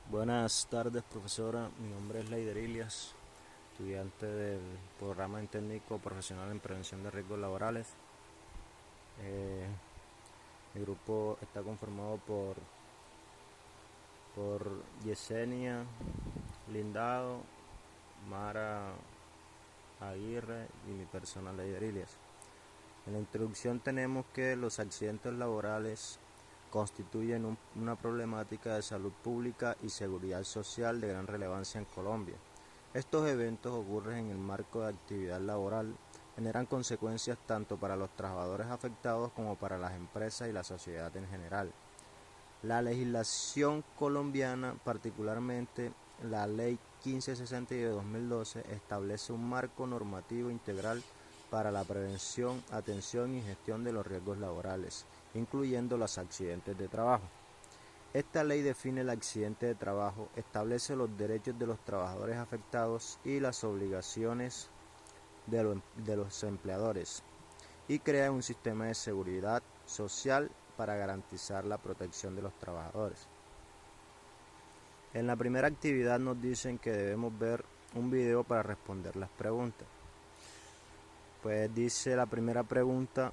Buenas tardes, profesora. Mi nombre es Leider Ilias, estudiante del programa en técnico profesional en prevención de riesgos laborales. Eh, Mi grupo está conformado por Yesenia Lindado, Mara Aguirre y mi persona Leider Ilias. En la introducción tenemos que los accidentes laborales constituyen una problemática de salud pública y seguridad social de gran relevancia en Colombia. Estos eventos ocurren en el marco de actividad laboral, generan consecuencias tanto para los trabajadores afectados como para las empresas y la sociedad en general. La legislación colombiana, particularmente la Ley 1562 de 2012, establece un marco normativo integral para la prevención, atención y gestión de los riesgos laborales, incluyendo los accidentes de trabajo. Esta ley define el accidente de trabajo, establece los derechos de los trabajadores afectados y las obligaciones de los empleadores y crea un sistema de seguridad social para garantizar la protección de los trabajadores. En la primera actividad nos dicen que debemos ver un video para responder las preguntas. Pues dice la primera pregunta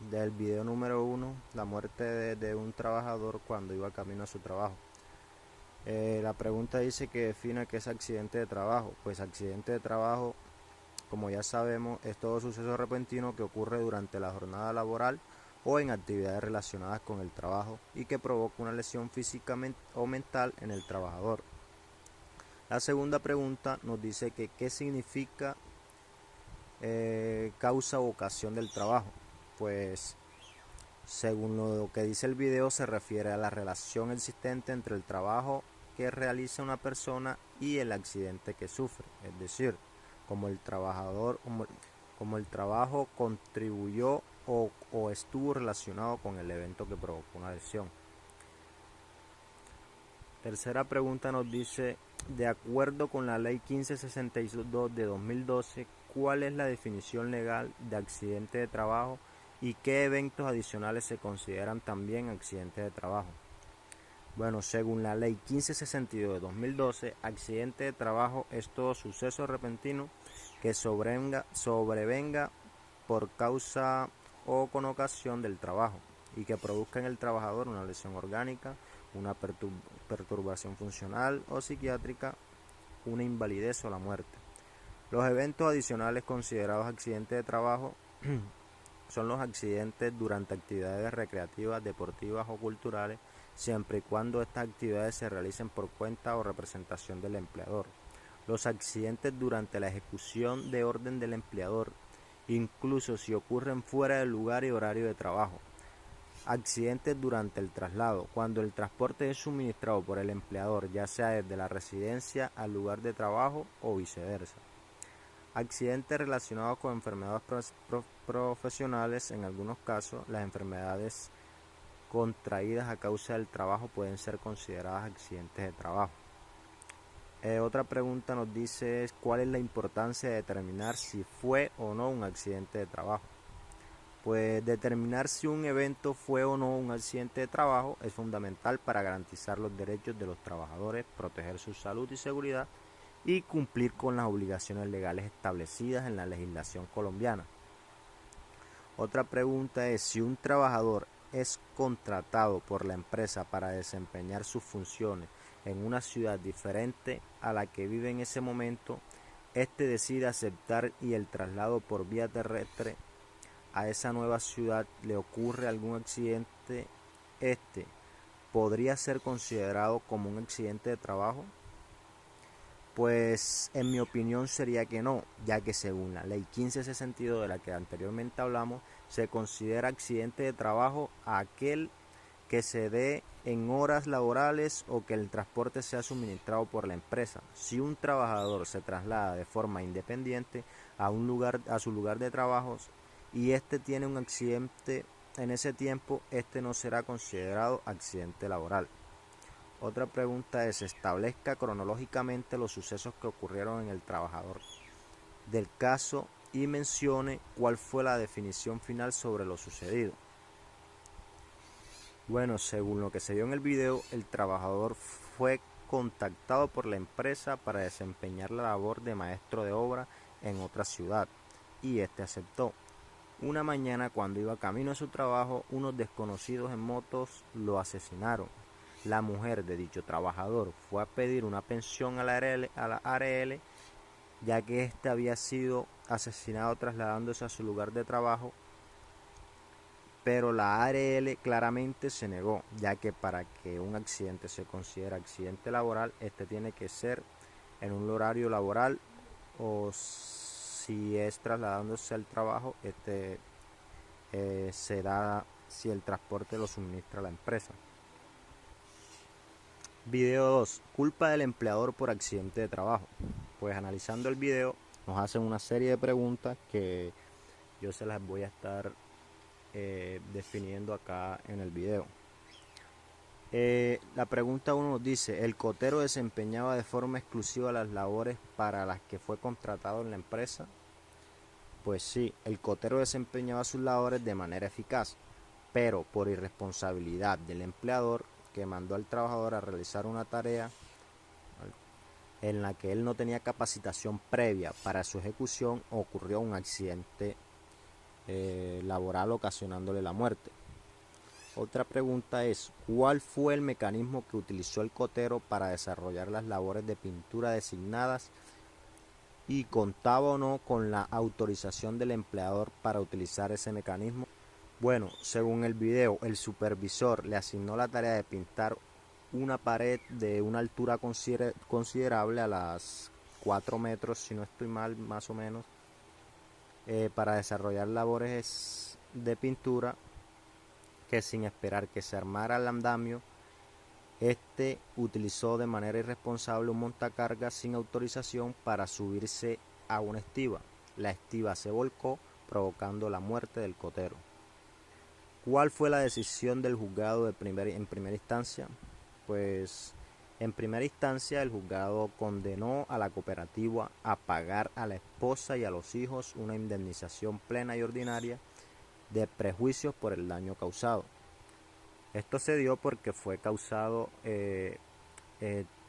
del video número 1, la muerte de un trabajador cuando iba camino a su trabajo. La pregunta dice que defina qué es accidente de trabajo. Pues accidente de trabajo, como ya sabemos, es todo suceso repentino que ocurre durante la jornada laboral o en actividades relacionadas con el trabajo y que provoca una lesión física o mental en el trabajador. La segunda pregunta nos dice que qué significa causa o ocasión del trabajo. Pues según lo que dice el video, se refiere a la relación existente entre el trabajo que realiza una persona y el accidente que sufre, es decir, como el trabajo contribuyó o estuvo relacionado con el evento que provocó una lesión. Tercera pregunta nos dice, de acuerdo con la ley 1562 de 2012, ¿cuál es la definición legal de accidente de trabajo y qué eventos adicionales se consideran también accidentes de trabajo? Bueno, según la ley 1562 de 2012, accidente de trabajo es todo suceso repentino que sobrevenga por causa o con ocasión del trabajo y que produzca en el trabajador una lesión orgánica, una perturbación funcional o psiquiátrica, una invalidez o la muerte. Los eventos adicionales considerados accidentes de trabajo son los accidentes durante actividades recreativas, deportivas o culturales, siempre y cuando estas actividades se realicen por cuenta o representación del empleador. Los accidentes durante la ejecución de orden del empleador, incluso si ocurren fuera del lugar y horario de trabajo. Accidentes durante el traslado, cuando el transporte es suministrado por el empleador, ya sea desde la residencia al lugar de trabajo o viceversa. Accidentes relacionados con enfermedades profesionales, en algunos casos las enfermedades contraídas a causa del trabajo pueden ser consideradas accidentes de trabajo. Otra pregunta nos dice cuál es la importancia de determinar si fue o no un accidente de trabajo. Pues determinar si un evento fue o no un accidente de trabajo es fundamental para garantizar los derechos de los trabajadores, proteger su salud y seguridad y cumplir con las obligaciones legales establecidas en la legislación colombiana. Otra pregunta es si un trabajador es contratado por la empresa para desempeñar sus funciones en una ciudad diferente a la que vive en ese momento, este decide aceptar y el traslado por vía terrestre a esa nueva ciudad le ocurre algún accidente, este podría ser considerado como un accidente de trabajo. Pues en mi opinión sería que no, ya que según la ley 1562 de la que anteriormente hablamos, se considera accidente de trabajo aquel que se dé en horas laborales o que el transporte sea suministrado por la empresa. Si un trabajador se traslada de forma independiente a su lugar de trabajo y este tiene un accidente en ese tiempo, este no será considerado accidente laboral. Otra pregunta es, establezca cronológicamente los sucesos que ocurrieron en el trabajador del caso y mencione cuál fue la definición final sobre lo sucedido. Bueno, según lo que se vio en el video, el trabajador fue contactado por la empresa para desempeñar la labor de maestro de obra en otra ciudad, y este aceptó. Una mañana, cuando iba camino a su trabajo, unos desconocidos en motos lo asesinaron. La mujer de dicho trabajador fue a pedir una pensión a la ARL, ya que éste había sido asesinado trasladándose a su lugar de trabajo, pero la ARL claramente se negó, ya que para que un accidente se considere accidente laboral, este tiene que ser en un horario laboral, o si es trasladándose al trabajo, se da si el transporte lo suministra la empresa. Video 2. Culpa del empleador por accidente de trabajo. Pues analizando el video nos hacen una serie de preguntas que yo se las voy a estar definiendo acá en el video. La pregunta 1 nos dice: ¿el cotero desempeñaba de forma exclusiva las labores para las que fue contratado en la empresa? Pues sí, el cotero desempeñaba sus labores de manera eficaz, pero por irresponsabilidad del empleador, que mandó al trabajador a realizar una tarea en la que él no tenía capacitación previa para su ejecución, ocurrió un accidente laboral ocasionándole la muerte. Otra pregunta es: ¿cuál fue el mecanismo que utilizó el cotero para desarrollar las labores de pintura designadas, y contaba o no con la autorización del empleador para utilizar ese mecanismo? Bueno, según el video, el supervisor le asignó la tarea de pintar una pared de una altura considerable, a las 4 metros, si no estoy mal, más o menos, para desarrollar labores de pintura, que sin esperar que se armara el andamio, este utilizó de manera irresponsable un montacargas sin autorización para subirse a una estiba. La estiba se volcó, provocando la muerte del cotero. ¿Cuál fue la decisión del juzgado en primera instancia? Pues en primera instancia el juzgado condenó a la cooperativa a pagar a la esposa y a los hijos una indemnización plena y ordinaria de prejuicios por el daño causado. Esto se dio porque fue causado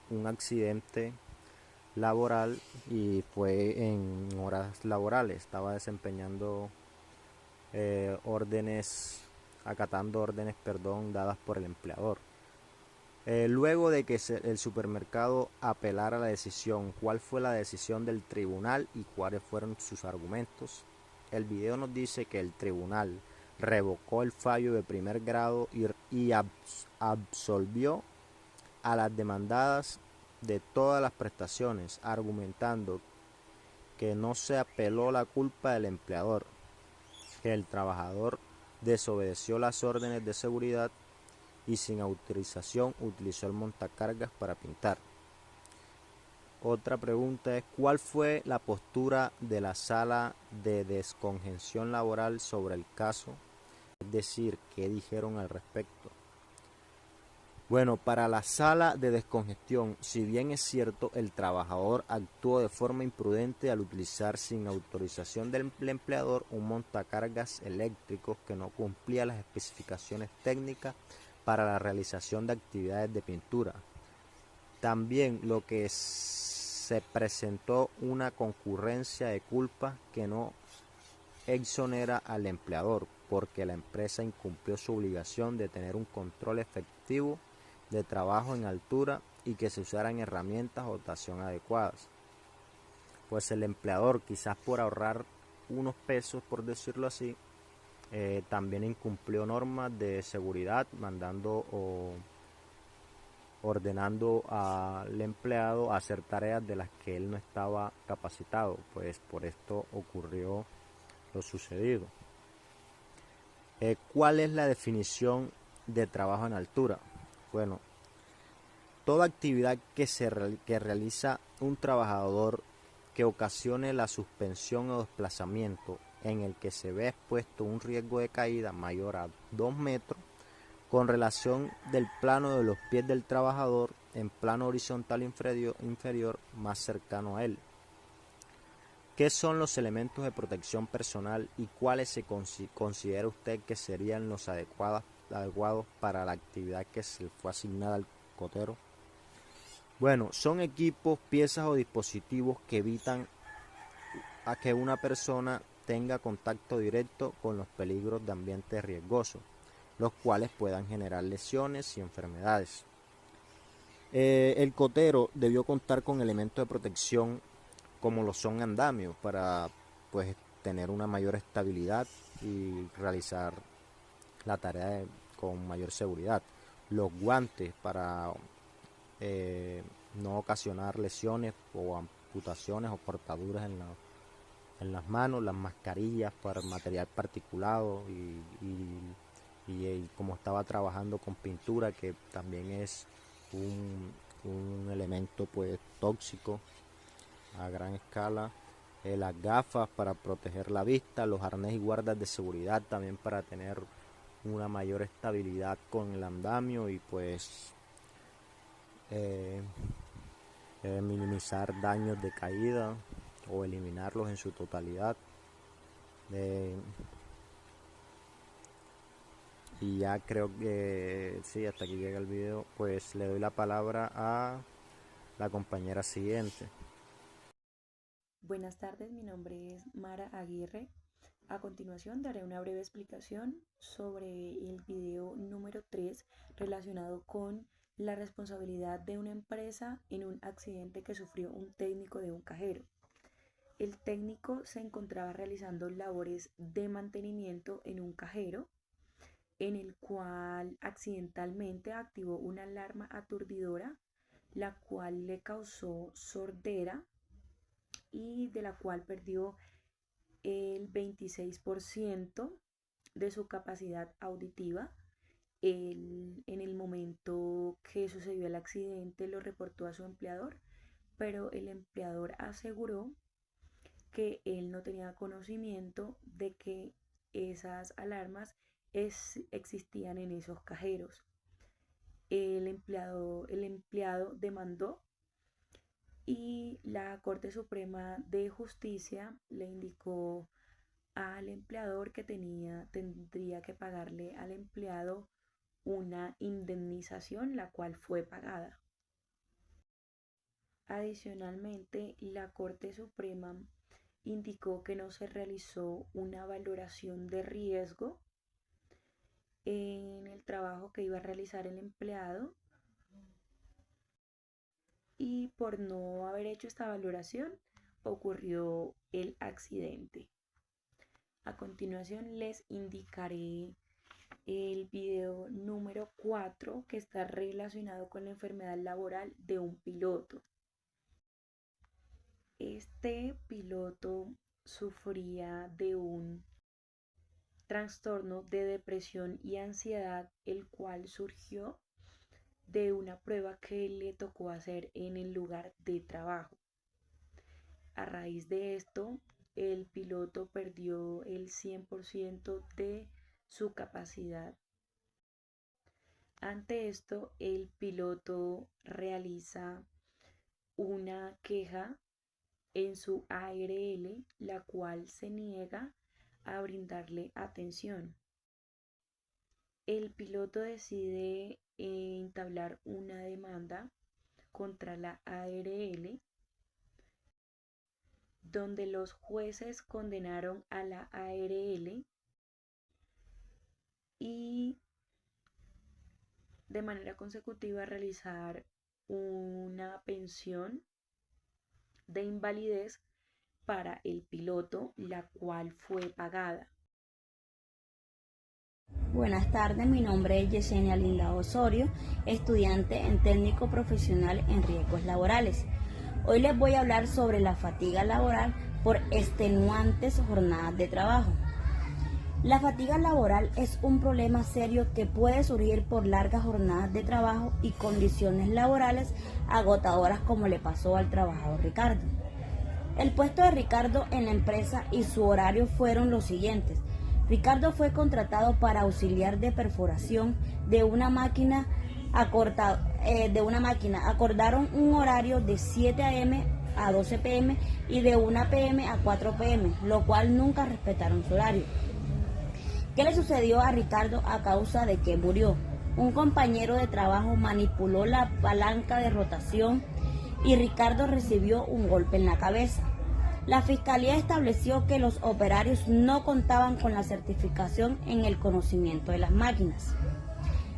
un accidente laboral, y fue en horas laborales. Estaba desempeñando acatando órdenes, dadas por el empleador. Luego de que el supermercado apelara la decisión, ¿cuál fue la decisión del tribunal y cuáles fueron sus argumentos? El video nos dice que el tribunal revocó el fallo de primer grado y absolvió a las demandadas de todas las prestaciones, argumentando que no se apeló la culpa del empleador, que el trabajador desobedeció las órdenes de seguridad y sin autorización utilizó el montacargas para pintar. Otra pregunta es: ¿cuál fue la postura de la sala de descongestión laboral sobre el caso? Es decir, ¿qué dijeron al respecto? Bueno, para la sala de descongestión, si bien es cierto, el trabajador actuó de forma imprudente al utilizar sin autorización del empleador un montacargas eléctrico que no cumplía las especificaciones técnicas para la realización de actividades de pintura. También lo que se presentó una concurrencia de culpa que no exonera al empleador, porque la empresa incumplió su obligación de tener un control efectivo de trabajo en altura y que se usaran herramientas o dotación adecuadas. Pues el empleador, quizás por ahorrar unos pesos, por decirlo así, también incumplió normas de seguridad, mandando o ordenando al empleado a hacer tareas de las que él no estaba capacitado. Pues por esto ocurrió lo sucedido. ¿Cuál es la definición de trabajo en altura? Bueno, toda actividad que realiza un trabajador que ocasione la suspensión o desplazamiento en el que se ve expuesto un riesgo de caída mayor a 2 metros con relación del plano de los pies del trabajador en plano horizontal inferior más cercano a él. ¿Qué son los elementos de protección personal y cuáles se considera usted que serían los adecuados para la actividad que se le fue asignada al cotero? Bueno, son equipos, piezas o dispositivos que evitan a que una persona tenga contacto directo con los peligros de ambientes riesgosos, los cuales puedan generar lesiones y enfermedades. El cotero debió contar con elementos de protección como lo son andamios para pues tener una mayor estabilidad y realizar la tarea con mayor seguridad. Los guantes para no ocasionar lesiones o amputaciones o cortaduras en las manos, las mascarillas para material particulado y como estaba trabajando con pintura, que también es un elemento pues tóxico a gran escala, las gafas para proteger la vista, los arnés y guardas de seguridad también para tener una mayor estabilidad con el andamio y pues minimizar daños de caída o eliminarlos en su totalidad. Y ya creo que sí, hasta aquí llega el video. Pues le doy la palabra a la compañera siguiente. Buenas tardes, mi nombre es Mara Aguirre. A continuación daré una breve explicación sobre el video número 3 relacionado con la responsabilidad de una empresa en un accidente que sufrió un técnico de un cajero. El técnico se encontraba realizando labores de mantenimiento en un cajero, en el cual accidentalmente activó una alarma aturdidora, la cual le causó sordera y de la cual perdió el 26% de su capacidad auditiva. En el momento que sucedió el accidente lo reportó a su empleador, pero el empleador aseguró que él no tenía conocimiento de que esas alarmas existían en esos cajeros. El empleado demandó y la Corte Suprema de Justicia le indicó al empleador que tendría que pagarle al empleado una indemnización, la cual fue pagada. Adicionalmente, la Corte Suprema indicó que no se realizó una valoración de riesgo en el trabajo que iba a realizar el empleado y por no haber hecho esta valoración ocurrió el accidente. A continuación les indicaré el video número 4 que está relacionado con la enfermedad laboral de un piloto. Este piloto sufría de un trastorno de depresión y ansiedad, el cual surgió de una prueba que le tocó hacer en el lugar de trabajo. A raíz de esto, el piloto perdió el 100% de su capacidad. Ante esto, el piloto realiza una queja en su ARL, la cual se niega a brindarle atención. El piloto decide entablar una demanda contra la ARL, donde los jueces condenaron a la ARL y de manera consecutiva realizar una pensión de invalidez para el piloto, la cual fue pagada. Buenas tardes, mi nombre es Yesenia Linda Osorio, estudiante en técnico profesional en riesgos laborales. Hoy les voy a hablar sobre la fatiga laboral por extenuantes jornadas de trabajo. La fatiga laboral es un problema serio que puede surgir por largas jornadas de trabajo y condiciones laborales agotadoras, como le pasó al trabajador Ricardo. El puesto de Ricardo en la empresa y su horario fueron los siguientes. Ricardo fue contratado para auxiliar de perforación de una máquina. Acordaron un horario de 7 a.m. a 12 p.m. y de 1 p.m. a 4 p.m., lo cual nunca respetaron su horario. ¿Qué le sucedió a Ricardo a causa de que murió? un compañero de trabajo manipuló la palanca de rotación y Ricardo recibió un golpe en la cabeza. La fiscalía estableció que los operarios no contaban con la certificación en el conocimiento de las máquinas.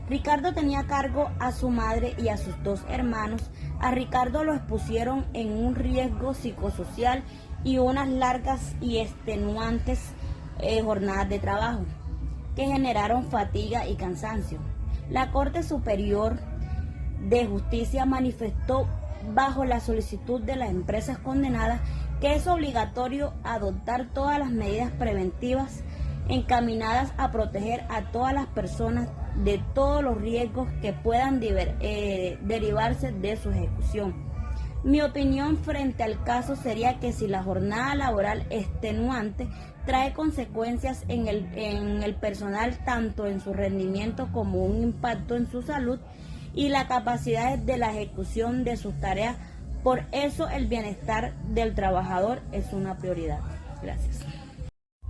Ricardo tenía a cargo a su madre y a sus 2 hermanos. A Ricardo lo expusieron en un riesgo psicosocial y unas largas y extenuantes jornadas de trabajo que generaron fatiga y cansancio. La Corte Superior de Justicia manifestó bajo la solicitud de las empresas condenadas que es obligatorio adoptar todas las medidas preventivas encaminadas a proteger a todas las personas de todos los riesgos que puedan derivarse de su ejecución. Mi opinión frente al caso sería que si la jornada laboral extenuante trae consecuencias en el personal, tanto en su rendimiento como un impacto en su salud y la capacidad de la ejecución de sus tareas, por eso el bienestar del trabajador es una prioridad. Gracias.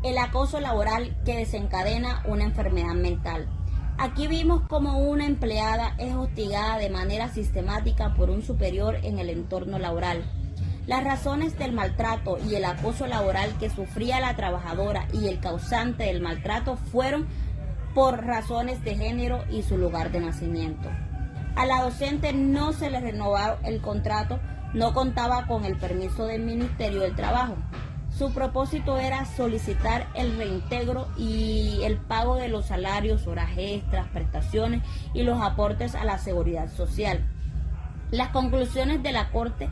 El acoso laboral que desencadena una enfermedad mental. Aquí vimos cómo una empleada es hostigada de manera sistemática por un superior en el entorno laboral. Las razones del maltrato y el acoso laboral que sufría la trabajadora y el causante del maltrato fueron por razones de género y su lugar de nacimiento. A la docente no se le renovó el contrato, no contaba con el permiso del Ministerio del Trabajo. Su propósito era solicitar el reintegro y el pago de los salarios, horas extras, prestaciones y los aportes a la seguridad social. Las conclusiones de la Corte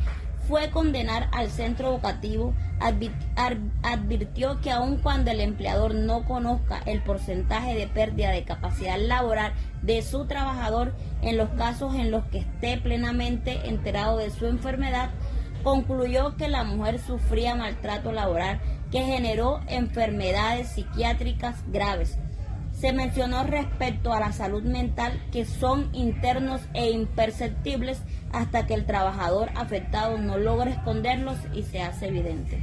fue condenar al centro educativo, advirtió que aun cuando el empleador no conozca el porcentaje de pérdida de capacidad laboral de su trabajador, en los casos en los que esté plenamente enterado de su enfermedad, concluyó que la mujer sufría maltrato laboral que generó enfermedades psiquiátricas graves. Se mencionó respecto a la salud mental que son internos e imperceptibles hasta que el trabajador afectado no logra esconderlos y se hace evidente.